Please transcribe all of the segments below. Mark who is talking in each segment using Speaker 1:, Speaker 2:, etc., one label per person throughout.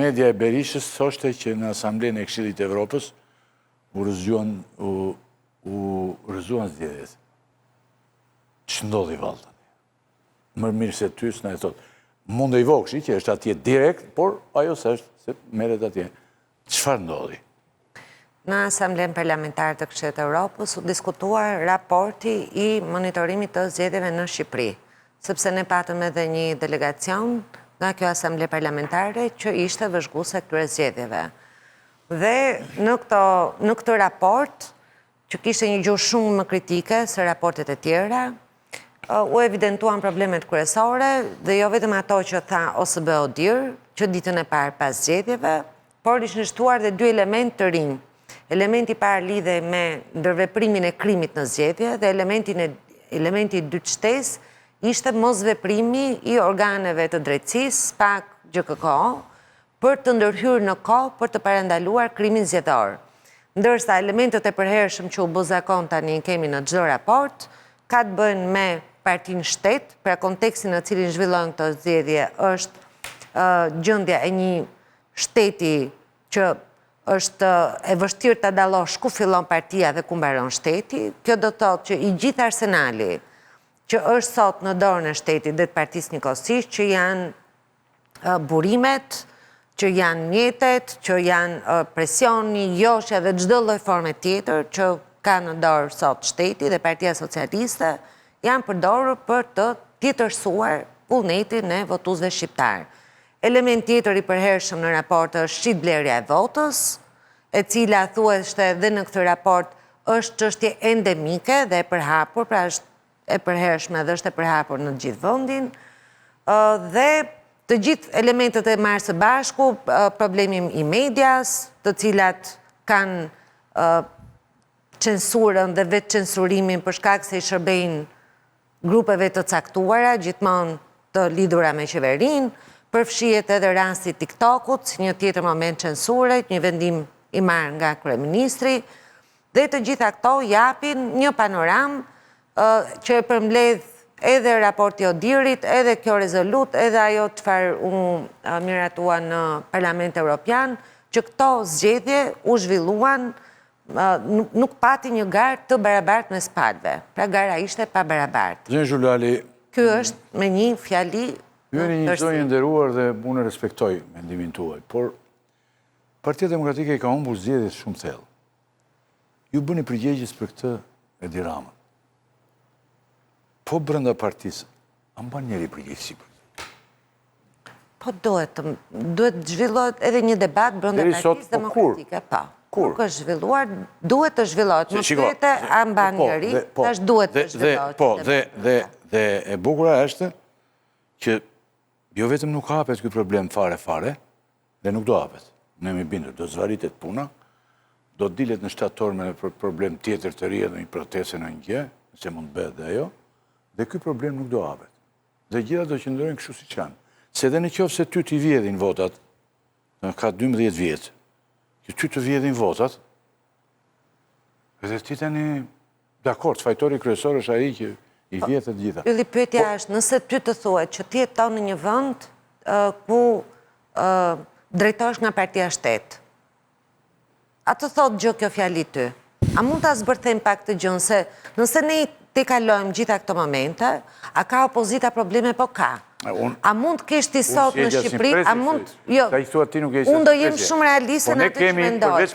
Speaker 1: media e Berishës thoshte që në Asamblenë e Këshillit të Evropës u rrëzuan zgjedhjet. Që ndodhi vallë tani? Më mirë se ty s'na e thotë. Mund e i vokshi që është atje direkt, por ajo s'është se merret atje. Çfarë ndodhi?
Speaker 2: Në Asamblenë Parlamentare të Këshillit të Evropës u diskutuar raporti i monitorimit të zgjedhjeve në Shqipëri, sepse ne patëm edhe një delegacion nga kjo Asamble Parlamentare që ishte vëzhguese këtyre zgjedhjeve. Dhe në këtë raport, që kishte një gjuhë shumë më kritike se raportet e tjera, u evidentuan problemet kryesore dhe jo vetëm ato që tha OSBE ODIHR, që ditën e parë pas zgjedhjeve, por ishin shtuar dhe dy element të rinj. Elementi parë lidhe me ndërveprimin e krimit në zgjedhje dhe elementi i dytë shtesë ishte mosveprimi i organeve të drejtësisë, pak GKK, për të ndërhyrë në kohë për të parandaluar krimin zgjedhor. Ndërsa elementet e përhershëm që u bë zakon tani kemi në çdo raport, ka të bëjnë me partinë shtet, pra kontekstin në cilin zhvillohen këto zgjedhje është gjendja e një shteti që është e vështirë ta dallosh ku fillon partia dhe ku mbaron shteti. Kjo do të thotë që i gjithë arsenali që është sot në dorën e shtetit dhe të partisë njëkohësisht, që janë burimet, që janë mjetet, që janë presioni, joshja dhe çdo lloj forme tjetër që ka në dorë sot shteti dhe Partia Socialiste, janë përdorur për të tjetërsuar vullnetin e votuesve shqiptar. Element tjetër i përhershëm në raport është shitblerja e votës, e cila thuheshte edhe në këtë raport është çështje endemike dhe e përhapur, pra është e përhershme dhe është e përhapur në gjithë vendin, dhe të gjithë elementet e marrë së bashku, problemi i medias, të cilat kanë censurën dhe vetë censurimin për shkak se i shërbejnë grupeve të caktuara, gjithmonë të lidhura me qeverinë, përfshihet edhe rasti TikTokut, si një tjetër moment censure, një vendim i marrë nga kryeministri, dhe të gjitha këto japin një panoramë që e përmbledh edhe raporti ODIHR-it, edhe kjo rezolut, edhe ajo çfarë u miratua në Parlament Evropian, që këto zgjedhje u zhvilluan, nuk pati një garë të barabartë mes palëve. Pra gara ishte pa barabartë.
Speaker 1: Zënë Xhulali,
Speaker 2: ky është me një fjali
Speaker 1: ju jeni një zonjë nderuar dhe unë respektoj mendimin tuaj, por Partia Demokratike ka humbur zgjedhjet shumë thellë. Ju bëni përgjegjës për këtë Edi Ramën. Po brenda partisë, a mban njëri përgjegjësi për këtë?
Speaker 2: Po duhet zhvillohet edhe një debat brenda Partisë Demokratike, po. Nuk është zhvilluar, duhet të zhvillohet. Më pyete a mban njëri, tash duhet të zhvillohet.
Speaker 1: Po, dhe e bukura është që jo vetëm nuk hapet ky problem fare, dhe nuk do hapet. Ne jemi bindur, do zvaritet puna, do dilet në shtator me problem tjetër të ri edhe një proteste në një gjë, se mund bëhet dhe ajo, dhe ky problem nuk do hapet. Dhe gjitha do qëndrojnë kështu siç janë. Se edhe në qoftë se ty t'i vjedhin votat, ka 12 vjetë, që ty të vjedhin votat, edhe ti tani, dakord, fajtori kryesor është ai që i vjetë të gjitha.
Speaker 2: Ylli pyetja është, nëse ty të thuhet që ti jeton në një vend ku drejtohesh nga Partia Shtet, a të thotë gjë kjo fjali ty? A mund ta zbërthejmë pak të gjën se nëse ne ti kalojmë gjitha këto momente, a ka opozita probleme? Po ka. A mund kesh ti sot në Shqipëri, a mund, jo, unë do jem shumë realiste në atë që mendoj.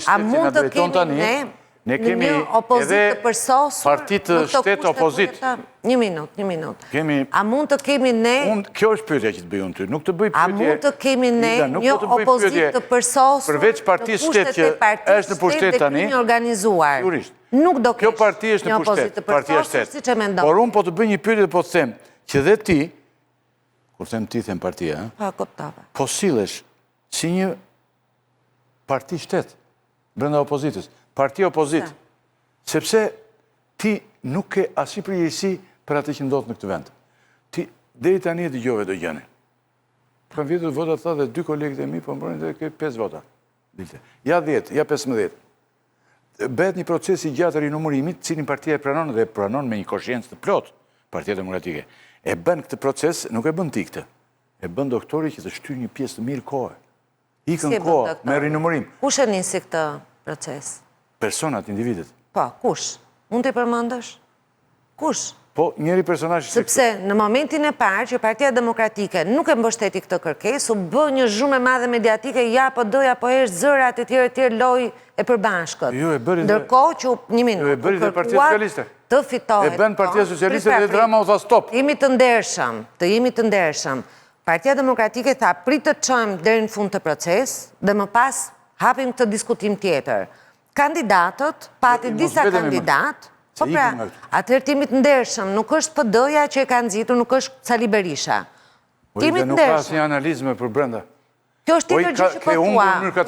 Speaker 2: A mund të kemi
Speaker 1: ne kemi
Speaker 2: një opozitë të përsosur,
Speaker 1: partitë shtet opozit.
Speaker 2: Një minut. A mund të kemi ne...
Speaker 1: Kjo është pyetja që të bëj unë ty, nuk të bëj pyetje...
Speaker 2: A mund të kemi ne një opozitë të përsosur,
Speaker 1: përveç partisë shtet që është në pushtet tani,
Speaker 2: një organizuar. Nuk do
Speaker 1: kjo parti është në pushtet, partia shtet. Por unë po të bëj një pyetje dhe po të them që dhe ti, kur them ti, them partia, po sillesh si një parti shtet brenda opozitës, partia opozit, sepse ti nuk ke asnjë përgjegjësi për atë që ndodh në këtë vend. Ti deri tani e dëgjove do gjëne. Kam vjetur vota tha dhe 2 kolegët e mi po mbronin dhe ke 5 vota. Dilte. Ja 10, ja 15. Bëhet një proces i gjatë rinumërimit, cilin partia e pranon dhe pranon me një koshiencë të plot, Partia Demokratike. E bën këtë proces, nuk e bën ti këtë. E bën doktori që të shtyr një pjesë të mirë kohë. Ikën kohë me rinumërim.
Speaker 2: Kush e nisi këtë proces?
Speaker 1: Personat, individet.
Speaker 2: Po, kush? Mund të i përmendësh? Kush?
Speaker 1: Po, njëri personazh...
Speaker 2: Sepse në momentin e parë që Partia Demokratike nuk e mbështeti këtë kërkesë, u bë një zhurmë e madhe mediatike, ja po doja po është zërat e tjerë loj e përbashkët. Ndërkohë që një minutë,
Speaker 1: e bëri dhe Partia Socialiste.
Speaker 2: Të fitohet.
Speaker 1: E bën Partia Socialiste dhe drama u tha stop.
Speaker 2: Jemi të ndershëm. Partia Demokratike tha prit të çojmë deri në fund të proces dhe më pas hapim këtë diskutim tjetër. Kandidatët, pati disa kandidatë. Po pra, atëherë timit ndershëm, nuk është PD-ja që e ka nxitur, nuk është Sali Berisha. Timit ndershëm.
Speaker 1: Nuk ka asnjë analizë për brenda.
Speaker 2: Kjo është tjetër gjë që po thua.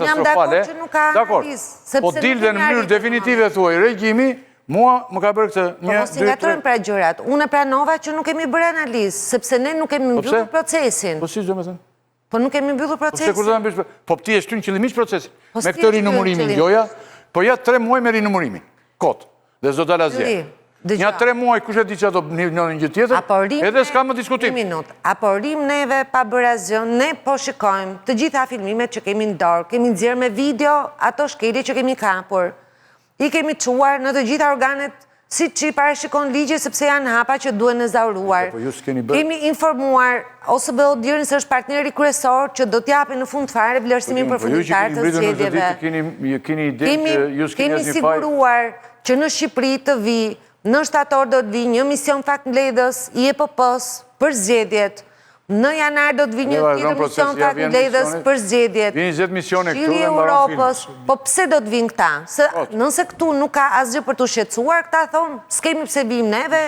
Speaker 2: Jam dakord që nuk ka analizë.
Speaker 1: Po dilë në mënyrë definitive thuaj, regjimi, mua më ka bërë këtë
Speaker 2: një... Po mos i ngatrojmë pra gjërat. Unë pranova që nuk kemi bërë analizë, sepse ne nuk kemi mbyllur procesin.
Speaker 1: Po si do të thënë?
Speaker 2: Po nuk kemi mbyllur procesin.
Speaker 1: Po ti e shtyn qëllimisht procesin. Me këtë rinumërimin joja, po ja 3 muaj me rinumërimin. Kot. Dhe zdo dalë asgje. Nja 3 muaj kush e di që ato një gjë tjetër, edhe s'ka më diskutim.
Speaker 2: Një minut, apo rrim neve pa bërë asgjë, ne po shikojmë të gjitha filmimet që kemi në dorë, kemi nxjerrë me video ato shkelje që kemi kapur, i kemi quar në të gjitha organet si që i parashikon ligje sepse janë hapa që duhen e zauruar. Kemi informuar ose bëllë dirën se është partneri kryesor që do t'japi në fund fare vlerësimin përfunditar të zgjedhjeve. Kemi siguruar që në Shqipëri të vi, në shtator do të vi një mision faktmbledhës i EPP-s për zgjedhjet, në janar do të vi një tjetër mision faktmbledhës për zgjedhjet, Shiri Europës, po pse do të vinë këta? Nëse këtu nuk ka asgjë për të shqetësuar, këta thonë, s'kemi pse vim neve,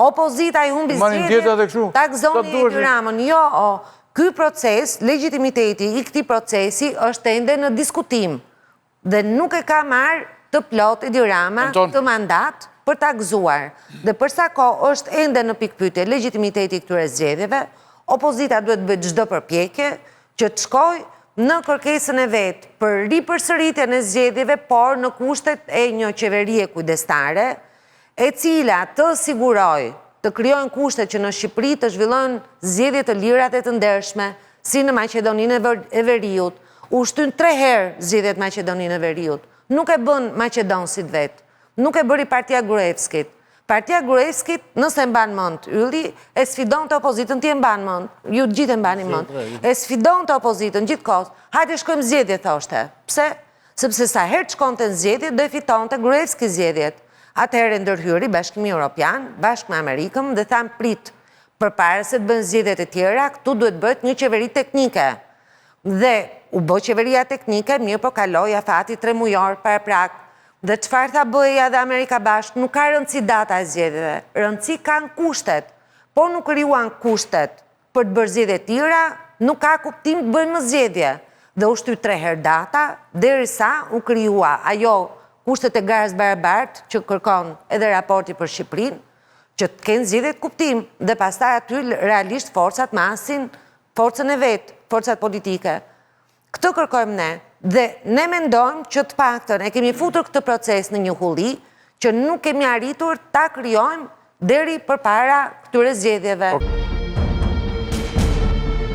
Speaker 2: opozita i humbi zgjedhjet, takzoni Edi Ramën. Jo, ky proces, legitimiteti i këtij procesi është ende në diskutim dhe nuk e ka marrë të plot Edi Rama të mandat për ta gëzuar. Dhe përsa ko është ende në pikpyetje legitimiteti këtyre zgjedhjeve, opozita duhet bëjë çdo përpjekje që të shkojë në kërkesën e vet për ripërsëritjen e zgjedhjeve, por në kushtet e një qeverie kujdestare, e cila të sigurojë të krijojnë kushtet që në Shqipëri të zhvillojnë zgjedhje të lira dhe të ndershme, si në Maqedoninë e Veriut. U shtyn 3 herë zgjedhjet Maqedoninë e Veriut. Nuk e bën Maqedonësit vetë, nuk e bëri Partia Gruevskit. Partia Gruevskit, nëse e mban mend Ylli, e sfidon të opozitën, ti e mban mend, ju gjithë e mbani mend, e sfidon të opozitën gjithkohës, hajde shkojmë zgjedhje, thoshte. Pse? Sepse sa herë shkonte në zgjedhje, do e fitonte Gruevski zgjedhjet. Atëherë ndërhyri Bashkimi Evropian, bashkë me Amerikën, dhe thamë prit, përpara se të bën zgjedhjet e tjera, këtu duhet bëhet një qeveri teknike. Dhe u bë qeveria teknike, mirë po kaloi afati 3 mujor para prak. Dhe çfarë tha BE-ja dhe Amerika Bashkë, nuk ka rëndësi data e zgjedhjeve, rëndësi kanë kushtet. Po nuk krijuan kushtet për të bërë zgjedhje tjera, nuk ka kuptim të bëjnë më zgjedhje. Dhe u shty 3 herë data, derisa u krijua ajo kushtet e garës barabartë që kërkon edhe raporti për Shqipërinë, që të kenë zgjedhjet kuptim, dhe pastaj aty realisht forcat masin forcën e vet, forcat politike. Këtë kërkojmë ne, dhe ne mendojmë që të paktën e kemi futur këtë proces në një hulli që nuk kemi arritur ta krijojmë deri përpara këtyre zgjedhjeve.